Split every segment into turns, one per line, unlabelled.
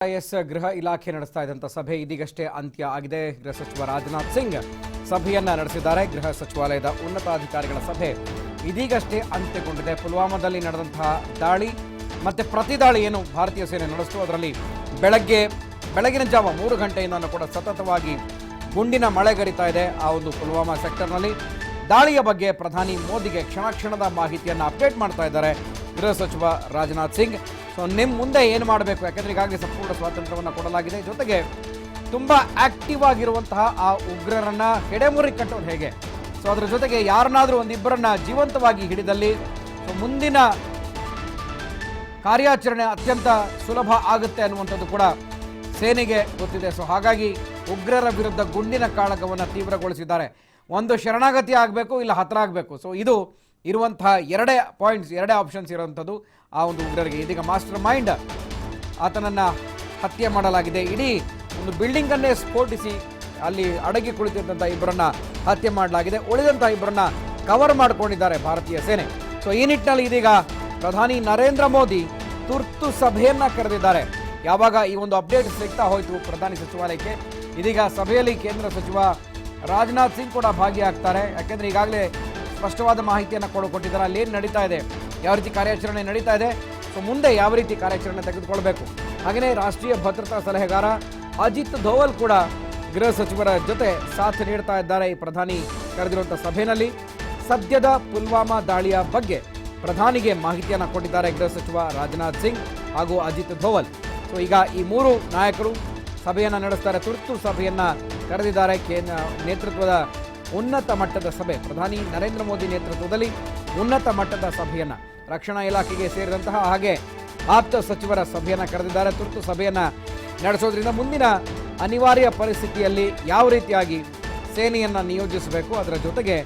IS ಗೃಹ ಇಲಾಖೆ ನಡೆಸ್ತಾ ಇದ್ದಂಥ ಸಭೆ ಇದೀಗಷ್ಟೇ ಅಂತ್ಯ ಆಗಿದೆ. ಗೃಹ ಸಚಿವ ರಾಜನಾಥ್ ಸಿಂಗ್ ಸಭೆಯನ್ನ ನಡೆಸಿದ್ದಾರೆ. ಗೃಹ ಸಚಿವಾಲಯದ ಉನ್ನತಾಧಿಕಾರಿಗಳ ಸಭೆ ಇದೀಗಷ್ಟೇ ಅಂತ್ಯಗೊಂಡಿದೆ. ಪುಲ್ವಾಮಾದಲ್ಲಿ ನಡೆದಂತಹ ದಾಳಿ ಮತ್ತೆ ಪ್ರತಿದಾಳಿ ಏನು ಭಾರತೀಯ ಸೇನೆ ನಡೆಸಿತು, ಅದರಲ್ಲಿ ಬೆಳಗಿನ ಜಾವ 3 ಗಂಟೆಯಿಂದ ಕೂಡ ಸತತವಾಗಿ ಗುಂಡಿನ ಮಳೆಗರಿತಾ ಇದೆ. ಆ ಒಂದು ಪುಲ್ವಾಮಾ ಸೆಕ್ಟರ್ನಲ್ಲಿ ದಾಳಿಯ ಬಗ್ಗೆ ಪ್ರಧಾನಿ ಮೋದಿಗೆ ಕ್ಷಣದ ಮಾಹಿತಿಯನ್ನು ಅಪ್ಡೇಟ್ ಮಾಡ್ತಾ ಇದ್ದಾರೆ ಗೃಹ ಸಚಿವ ರಾಜನಾಥ್ ಸಿಂಗ್. ಸೊ ನಿಮ್ಮ ಮುಂದೆ ಏನು ಮಾಡಬೇಕು, ಯಾಕಂದ್ರೆ ಈಗಾಗಲೇ ಸಂಪೂರ್ಣ ಸ್ವಾತಂತ್ರ್ಯವನ್ನು ಕೊಡಲಾಗಿದೆ. ಜೊತೆಗೆ ತುಂಬ ಆಕ್ಟಿವ್ ಆಗಿರುವಂತಹ ಆ ಉಗ್ರರನ್ನ ಹೆಡೆಮುರಿ ಕಟ್ಟೋದು ಹೇಗೆ, ಸೊ ಅದರ ಜೊತೆಗೆ ಯಾರನ್ನಾದರೂ ಒಂದಿಬ್ಬರನ್ನ ಜೀವಂತವಾಗಿ ಹಿಡಿದಲ್ಲಿ ಸೊ ಮುಂದಿನ ಕಾರ್ಯಾಚರಣೆ ಅತ್ಯಂತ ಸುಲಭ ಆಗುತ್ತೆ ಅನ್ನುವಂಥದ್ದು ಕೂಡ ಸೇನೆಗೆ ಗೊತ್ತಿದೆ. ಸೊ ಹಾಗಾಗಿ ಉಗ್ರರ ವಿರುದ್ಧ ಗುಂಡಿನ ಕಾಳಗವನ್ನು ತೀವ್ರಗೊಳಿಸಿದ್ದಾರೆ. ಒಂದು ಶರಣಾಗತಿ ಆಗಬೇಕು, ಇಲ್ಲ ಹತ್ರ ಆಗಬೇಕು. ಸೊ ಇದು ಇರುವಂತಹ ಎರಡೇ ಆಪ್ಷನ್ಸ್ ಇರುವಂಥದ್ದು ಆ ಒಂದು ಉಗ್ರರಿಗೆ. ಇದೀಗ ಮಾಸ್ಟರ್ ಮೈಂಡ್ ಆತನನ್ನು ಹತ್ಯೆ ಮಾಡಲಾಗಿದೆ. ಇಡೀ ಒಂದು ಬಿಲ್ಡಿಂಗನ್ನೇ ಸ್ಫೋಟಿಸಿ ಅಲ್ಲಿ ಅಡಗಿ ಕುಳಿತಿದ್ದಂಥ ಇಬ್ಬರನ್ನ ಹತ್ಯೆ ಮಾಡಲಾಗಿದೆ. ಉಳಿದಂಥ ಇಬ್ಬರನ್ನ ಕವರ್ ಮಾಡಿಕೊಂಡಿದ್ದಾರೆ ಭಾರತೀಯ ಸೇನೆ. ಸೊ ಈ ನಿಟ್ಟಿನಲ್ಲಿ ಇದೀಗ ಪ್ರಧಾನಿ ನರೇಂದ್ರ ಮೋದಿ ತುರ್ತು ಸಭೆಯನ್ನ ಕರೆದಿದ್ದಾರೆ. ಯಾವಾಗ ಈ ಒಂದು ಅಪ್ಡೇಟ್ ಸಿಗ್ತಾ ಹೋಯಿತು ಪ್ರಧಾನಿ ಸಚಿವಾಲಯಕ್ಕೆ, ಇದೀಗ ಸಭೆಯಲ್ಲಿ ಕೇಂದ್ರ ಸಚಿವ ರಾಜನಾಥ್ ಸಿಂಗ್ ಕೂಡ ಭಾಗಿಯಾಗ್ತಾರೆ. ಯಾಕೆಂದ್ರೆ ಈಗಾಗಲೇ ಸ್ಪಷ್ಟವಾದ ಮಾಹಿತಿಯನ್ನು ಕೊಟ್ಟಿದ್ದಾರೆ. ಅಲ್ಲಿ ಏನು ನಡೀತಾ ಇದೆ, ಯಾವ ರೀತಿ ಕಾರ್ಯಾಚರಣೆ ನಡೀತಾ ಇದೆ, ಸೊ ಮುಂದೆ ಯಾವ ರೀತಿ ಕಾರ್ಯಾಚರಣೆ ತೆಗೆದುಕೊಳ್ಬೇಕು. ಹಾಗೆಯೇ ರಾಷ್ಟ್ರೀಯ ಭದ್ರತಾ ಸಲಹೆಗಾರ ಅಜಿತ್ ಧೋವಲ್ ಕೂಡ ಗೃಹ ಸಚಿವರ ಜೊತೆ ಸಾಥ್ ನೀಡ್ತಾ ಇದ್ದಾರೆ. ಈ ಪ್ರಧಾನಿ ಕರೆದಿರುವಂಥ ಸಭೆಯಲ್ಲಿ ಸದ್ಯದ ಪುಲ್ವಾಮಾ ದಾಳಿಯ ಬಗ್ಗೆ ಪ್ರಧಾನಿಗೆ ಮಾಹಿತಿಯನ್ನು ಕೊಟ್ಟಿದ್ದಾರೆ ಗೃಹ ಸಚಿವ ರಾಜನಾಥ್ ಸಿಂಗ್ ಹಾಗೂ ಅಜಿತ್ ಧೋವಲ್. ಸೊ ಈಗ ಈ ಮೂರು ನಾಯಕರು ಸಭೆಯನ್ನು ನಡೆಸ್ತಾರೆ. ತುರ್ತು ಸಭೆಯನ್ನ ಕರೆದಿದ್ದಾರೆ. ನೇತೃತ್ವದ ಉನ್ನತ ಮಟ್ಟದ ಸಭೆ, ಪ್ರಧಾನಿ ನರೇಂದ್ರ ಮೋದಿ ನೇತೃತ್ವದಲ್ಲಿ ಉನ್ನತ ಮಟ್ಟದ ಸಭೆಯನ್ನ ರಕ್ಷಣಾ ಇಲಾಖೆಗೆ ಸೇರಿದಂತಹ ಹಾಗೆ ಆಪ್ತ ಸಚಿವರ ಸಭೆಯನ್ನ ಕರೆದಿದ್ದಾರೆ. ತುರ್ತು ಸಭೆಯನ್ನ ನಡೆಸೋದ್ರಿಂದ ಮುಂದಿನ ಅನಿವಾರ್ಯ ಪರಿಸ್ಥಿತಿಯಲ್ಲಿ ಯಾವ ರೀತಿಯಾಗಿ ಸೇನೆಯನ್ನ ನಿಯೋಜಿಸಬೇಕು, ಅದರ ಜೊತೆಗೆ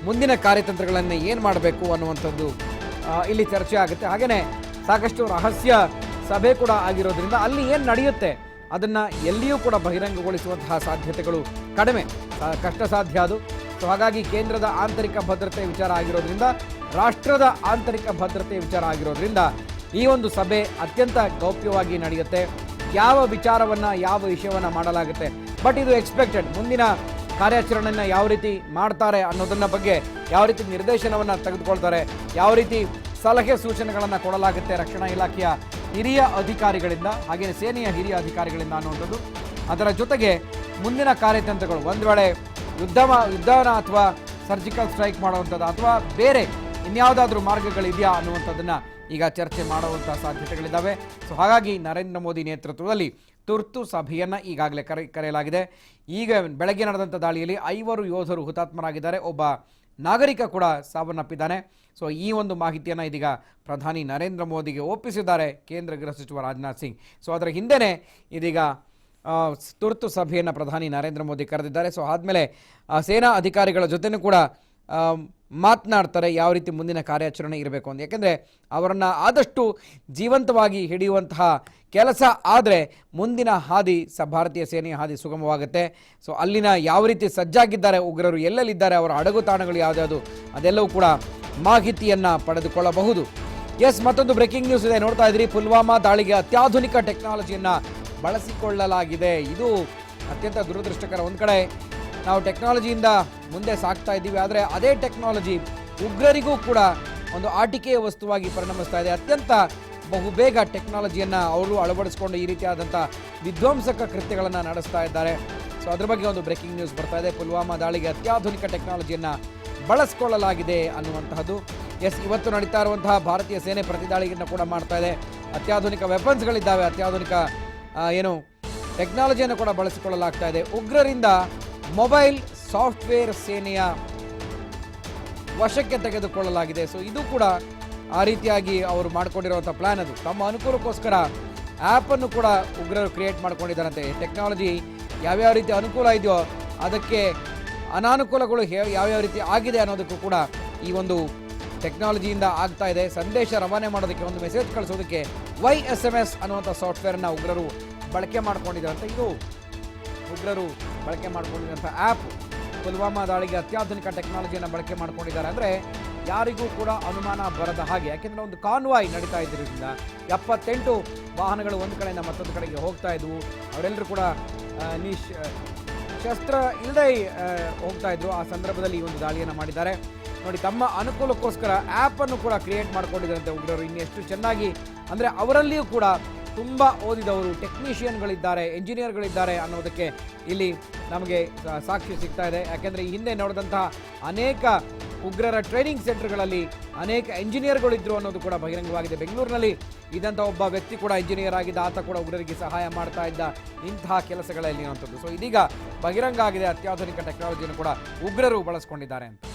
ಮುಂದಿನ ಕಾರ್ಯತಂತ್ರಗಳನ್ನು ಏನು ಮಾಡಬೇಕು ಅನ್ನುವಂಥದ್ದು ಇಲ್ಲಿ ಚರ್ಚೆ ಆಗುತ್ತೆ. ಹಾಗೆಯೇ ಸಾಕಷ್ಟು ರಹಸ್ಯ ಸಭೆ ಕೂಡ ಆಗಿರೋದ್ರಿಂದ ಅಲ್ಲಿ ಏನು ನಡೆಯುತ್ತೆ ಅದನ್ನ ಎಲ್ಲಿಯೂ ಕೂಡ ಬಹಿರಂಗಗೊಳಿಸುವಂತಹ ಸಾಧ್ಯತೆಗಳು ಕಡಿಮೆ, ಕಷ್ಟ ಸಾಧ್ಯ ಅದು. ಸೊ ಹಾಗಾಗಿ ಕೇಂದ್ರದ ಆಂತರಿಕ ಭದ್ರತೆ ವಿಚಾರ ಆಗಿರೋದ್ರಿಂದ, ರಾಷ್ಟ್ರದ ಆಂತರಿಕ ಭದ್ರತೆ ವಿಚಾರ ಆಗಿರೋದ್ರಿಂದ ಈ ಒಂದು ಸಭೆ ಅತ್ಯಂತ ಗೌಪ್ಯವಾಗಿ ನಡೆಯುತ್ತೆ. ಯಾವ ವಿಚಾರವನ್ನ ಯಾವ ವಿಷಯವನ್ನ ಮಾಡಲಾಗುತ್ತೆ, ಬಟ್ ಇದು ಎಕ್ಸ್ಪೆಕ್ಟೆಡ್. ಮುಂದಿನ ಕಾರ್ಯಾಚರಣೆಯನ್ನು ಯಾವ ರೀತಿ ಮಾಡ್ತಾರೆ ಅನ್ನೋದನ್ನ ಬಗ್ಗೆ ಯಾವ ರೀತಿ ನಿರ್ದೇಶನವನ್ನು ತೆಗೆದುಕೊಳ್ತಾರೆ, ಯಾವ ರೀತಿ ಸಲಹೆ ಸೂಚನೆಗಳನ್ನು ಕೊಡಲಾಗುತ್ತೆ ರಕ್ಷಣಾ ಇಲಾಖೆಯ ಹಿರಿಯ ಅಧಿಕಾರಿಗಳಿಂದ, ಹಾಗೆಯೇ ಸೇನೆಯ ಹಿರಿಯ ಅಧಿಕಾರಿಗಳಿಂದ ಅನ್ನುವಂಥದ್ದು. ಅದರ ಜೊತೆಗೆ ಮುಂದಿನ ಕಾರ್ಯತಂತ್ರಗಳು, ಒಂದು ವೇಳೆ ಯುದ್ಧನ ಅಥವಾ ಸರ್ಜಿಕಲ್ ಸ್ಟ್ರೈಕ್ ಮಾಡುವಂಥದ್ದು ಅಥವಾ ಬೇರೆ ಇನ್ಯಾವುದಾದ್ರೂ ಮಾರ್ಗಗಳಿದೆಯಾ ಅನ್ನುವಂಥದ್ದನ್ನು ಈಗ ಚರ್ಚೆ ಮಾಡುವಂಥ ಸಾಧ್ಯತೆಗಳಿದ್ದಾವೆ. ಸೊ ಹಾಗಾಗಿ ನರೇಂದ್ರ ಮೋದಿ ನೇತೃತ್ವದಲ್ಲಿ ತುರ್ತು ಸಭೆಯನ್ನು ಈಗಾಗಲೇ ಕರೆಯಲಾಗಿದೆ. ಈಗ ಬೆಳಗ್ಗೆ ನಡೆದಂಥ ದಾಳಿಯಲ್ಲಿ 5 ಯೋಧರು ಹುತಾತ್ಮರಾಗಿದ್ದಾರೆ, ಒಬ್ಬ ನಾಗರಿಕ ಕೂಡ ಸಾವನ್ನಪ್ಪಿದ್ದಾನೆ. ಸೊ ಈ ಒಂದು ಮಾಹಿತಿಯನ್ನು ಇದೀಗ ಪ್ರಧಾನಿ ನರೇಂದ್ರ ಮೋದಿಗೆ ಒಪ್ಪಿಸಿದ್ದಾರೆ ಕೇಂದ್ರ ಗೃಹ ಸಚಿವ ರಾಜನಾಥ್ ಸಿಂಗ್. ಸೊ ಅದರ ಹಿಂದೆಯೇ ಇದೀಗ ತುರ್ತು ಸಭೆಯನ್ನು ಪ್ರಧಾನಿ ನರೇಂದ್ರ ಮೋದಿ ಕರೆದಿದ್ದಾರೆ. ಸೊ ಆದಮೇಲೆ ಸೇನಾ ಅಧಿಕಾರಿಗಳ ಜೊತೆನೂ ಕೂಡ ಮಾತನಾಡ್ತಾರೆ ಯಾವ ರೀತಿ ಮುಂದಿನ ಕಾರ್ಯಾಚರಣೆ ಇರಬೇಕು ಅಂತ. ಯಾಕೆಂದರೆ ಅವರನ್ನು ಆದಷ್ಟು ಜೀವಂತವಾಗಿ ಹಿಡಿಯುವಂತಹ ಕೆಲಸ ಆದರೆ ಮುಂದಿನ ಹಾದಿ ಭಾರತೀಯ ಸೇನೆಯ ಹಾದಿ ಸುಗಮವಾಗುತ್ತೆ. ಸೊ ಅಲ್ಲಿನ ಯಾವ ರೀತಿ ಸಜ್ಜಾಗಿದ್ದಾರೆ ಉಗ್ರರು, ಎಲ್ಲೆಲ್ಲಿದ್ದಾರೆ, ಅವರ ಅಡಗುತಾಣಗಳು ಯಾವುದ್ಯಾವುದು, ಅದೆಲ್ಲವೂ ಕೂಡ ಮಾಹಿತಿಯನ್ನು ಪಡೆದುಕೊಳ್ಳಬಹುದು. ಮತ್ತೊಂದು ಬ್ರೇಕಿಂಗ್ ನ್ಯೂಸ್ ಇದೆ, ನೋಡ್ತಾ ಇದ್ರಿ. ಪುಲ್ವಾಮಾ ದಾಳಿಗೆ ಅತ್ಯಾಧುನಿಕ ಟೆಕ್ನಾಲಜಿಯನ್ನು ಬಳಸಿಕೊಳ್ಳಲಾಗಿದೆ. ಇದು ಅತ್ಯಂತ ದುರದೃಷ್ಟಕರ. ಒಂದು ಕಡೆ ನಾವು ಟೆಕ್ನಾಲಜಿಯಿಂದ ಮುಂದೆ ಸಾಗ್ತಾ ಇದ್ದೀವಿ, ಆದರೆ ಅದೇ ಟೆಕ್ನಾಲಜಿ ಉಗ್ರರಿಗೂ ಕೂಡ ಒಂದು ಆಟಿಕೆಯ ವಸ್ತುವಾಗಿ ಪರಿಣಮಿಸ್ತಾ ಇದೆ. ಅತ್ಯಂತ ಬಹುಬೇಗ ಟೆಕ್ನಾಲಜಿಯನ್ನು ಅವರು ಅಳವಡಿಸಿಕೊಂಡು ಈ ರೀತಿಯಾದಂಥ ವಿಧ್ವಂಸಕ ಕೃತ್ಯಗಳನ್ನು ನಡೆಸ್ತಾ ಇದ್ದಾರೆ. ಸೊ ಅದ್ರ ಬಗ್ಗೆ ಒಂದು ಬ್ರೇಕಿಂಗ್ ನ್ಯೂಸ್ ಬರ್ತಾ ಇದೆ. ಪುಲ್ವಾಮಾ ದಾಳಿಗೆ ಅತ್ಯಾಧುನಿಕ ಟೆಕ್ನಾಲಜಿಯನ್ನು ಬಳಸಿಕೊಳ್ಳಲಾಗಿದೆ ಅನ್ನುವಂತಹದ್ದು. ಇವತ್ತು ನಡೀತಾ ಇರುವಂತಹ ಭಾರತೀಯ ಸೇನೆ ಪ್ರತಿದಾಳಿಯನ್ನು ಕೂಡ ಮಾಡ್ತಾ ಇದೆ. ಅತ್ಯಾಧುನಿಕ ವೆಪನ್ಸ್ಗಳಿದ್ದಾವೆ, ಅತ್ಯಾಧುನಿಕ ಟೆಕ್ನಾಲಜಿಯನ್ನು ಕೂಡ ಬಳಸಿಕೊಳ್ಳಲಾಗ್ತಾ ಇದೆ. ಉಗ್ರರಿಂದ ಮೊಬೈಲ್ ಸಾಫ್ಟ್ವೇರ್ ಸೇನೆಯ ವಶಕ್ಕೆ ತೆಗೆದುಕೊಳ್ಳಲಾಗಿದೆ. ಸೊ ಇದು ಕೂಡ ಆ ರೀತಿಯಾಗಿ ಅವರು ಮಾಡಿಕೊಂಡಿರುವಂಥ ಪ್ಲಾನ್. ಅದು ತಮ್ಮ ಅನುಕೂಲಕ್ಕೋಸ್ಕರ ಆ್ಯಪನ್ನು ಕೂಡ ಉಗ್ರರು ಕ್ರಿಯೇಟ್ ಮಾಡ್ಕೊಂಡಿದ್ದಾರಂತೆ. ಟೆಕ್ನಾಲಜಿ ಯಾವ್ಯಾವ ರೀತಿ ಅನುಕೂಲ ಇದೆಯೋ ಅದಕ್ಕೆ ಅನಾನುಕೂಲಗಳು ಯಾವ್ಯಾವ ರೀತಿ ಆಗಿದೆ ಅನ್ನೋದಕ್ಕೂ ಕೂಡ ಈ ಒಂದು ಟೆಕ್ನಾಲಜಿಯಿಂದ ಆಗ್ತಾ ಇದೆ. ಸಂದೇಶ ರವಾನೆ ಮಾಡೋದಕ್ಕೆ, ಒಂದು ಮೆಸೇಜ್ ಕಳಿಸೋದಕ್ಕೆ YSMS ಅನ್ನುವಂಥ ಸಾಫ್ಟ್ವೇರನ್ನು ಉಗ್ರರು ಬಳಕೆ ಮಾಡ್ಕೊಂಡಿದ್ದಾರಂತೆ. ಇದು ಉಗ್ರರು ಬಳಕೆ ಮಾಡ್ಕೊಂಡಿದ್ದಂಥ ಆ್ಯಪ್ ಪುಲ್ವಾಮಾ ದಾಳಿಗೆ ಅತ್ಯಾಧುನಿಕ ಟೆಕ್ನಾಲಜಿಯನ್ನು ಬಳಕೆ ಮಾಡ್ಕೊಂಡಿದ್ದಾರೆ. ಅಂದರೆ ಯಾರಿಗೂ ಕೂಡ ಅನುಮಾನ ಬರದ ಹಾಗೆ, ಯಾಕೆಂದರೆ ಒಂದು ಕಾನ್ವಾಯ್ ನಡೀತಾ ಇದ್ದಿರೋದ್ರಿಂದ 78 ವಾಹನಗಳು ಒಂದು ಕಡೆಯಿಂದ ಮತ್ತೊಂದು ಕಡೆಗೆ ಹೋಗ್ತಾ ಇದ್ವು. ಅವರೆಲ್ಲರೂ ಕೂಡ ಶಸ್ತ್ರ ಇಲ್ಲದೆ ಹೋಗ್ತಾ ಇದ್ರು. ಆ ಸಂದರ್ಭದಲ್ಲಿ ಈ ಒಂದು ದಾಳಿಯನ್ನು ಮಾಡಿದ್ದಾರೆ. ನೋಡಿ, ತಮ್ಮ ಅನುಕೂಲಕ್ಕೋಸ್ಕರ ಆ್ಯಪನ್ನು ಕೂಡ ಕ್ರಿಯೇಟ್ ಮಾಡ್ಕೊಂಡಿದ್ದಾರಂತೆ ಉಗ್ರರು. ಇನ್ನೆಷ್ಟು ಚೆನ್ನಾಗಿ ಅಂದರೆ ಅವರಲ್ಲಿಯೂ ಕೂಡ ತುಂಬ ಓದಿದವರು, ಟೆಕ್ನಿಷಿಯನ್ಗಳಿದ್ದಾರೆ, ಎಂಜಿನಿಯರ್ಗಳಿದ್ದಾರೆ ಅನ್ನೋದಕ್ಕೆ ಇಲ್ಲಿ ನಮಗೆ ಸಾಕ್ಷಿ ಸಿಗ್ತಾ ಇದೆ. ಯಾಕೆಂದರೆ ಈ ಹಿಂದೆ ನೋಡಿದಂತಹ ಅನೇಕ ಉಗ್ರರ ಟ್ರೈನಿಂಗ್ ಸೆಂಟರ್ಗಳಲ್ಲಿ ಅನೇಕ ಎಂಜಿನಿಯರ್ಗಳಿದ್ರು ಅನ್ನೋದು ಕೂಡ ಬಹಿರಂಗವಾಗಿದೆ. ಬೆಂಗಳೂರಿನಲ್ಲಿ ಇದ್ದಂಥ ಒಬ್ಬ ವ್ಯಕ್ತಿ ಕೂಡ ಇಂಜಿನಿಯರ್ ಆಗಿದ್ದ, ಆತ ಕೂಡ ಉಗ್ರರಿಗೆ ಸಹಾಯ ಮಾಡ್ತಾ ಇದ್ದ ಇಂತಹ ಕೆಲಸಗಳಲ್ಲಿ ಇರುವಂಥದ್ದು. ಸೊ ಇದೀಗ ಬಹಿರಂಗ ಆಗಿದೆ, ಅತ್ಯಾಧುನಿಕ ಟೆಕ್ನಾಲಜಿಯನ್ನು ಕೂಡ ಉಗ್ರರು ಬಳಸ್ಕೊಂಡಿದ್ದಾರೆ ಅಂತ.